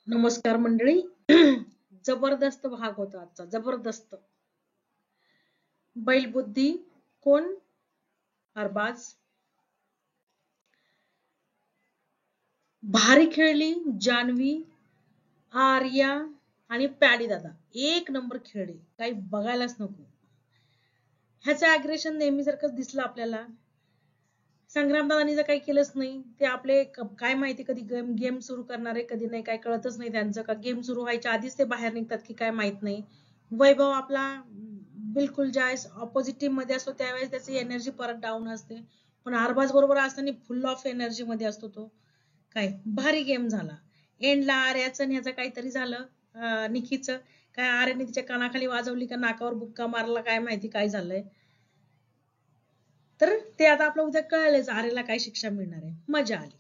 नमस्कार मंडळी. जबरदस्त भाग होता आजचा, जबरदस्त. बैलबुद्धी कोण? अरबाज. भारी खेळली जान्हवी, आर्या आणि पॅडी दादा. एक नंबर खेळले, काही बघायलाच नको. ह्याचं अग्रेशन नेहमी सारखंच दिसलं आपल्याला. संग्राम दादांनी जर काही केलंच नाही, ते आपले काय माहिती कधी गेम सुरू करणार आहे कधी नाही, काय कळतच नाही त्यांचं. का गेम सुरू व्हायच्या आधीच ते बाहेर निघतात की काय माहित नाही. वैभव आपला बिलकुल ज्यावेळेस ऑपोजिट टीम मध्ये असतो त्यावेळेस त्याची एनर्जी परत डाऊन असते, पण अरबाज बरोबर असताना फुल ऑफ एनर्जी मध्ये असतो तो. काय भारी गेम झाला. एंडला आर्याचं आणि ह्याचं काहीतरी झालं, निखीचं. काय आर्याने तिच्या कानाखाली वाजवली का नाकावर बुक्का मारला काय माहिती काय झालंय. तर ते आता आपलं उद्या कळेलच आर्याला काय शिक्षा मिळणार आहे. मजा आली.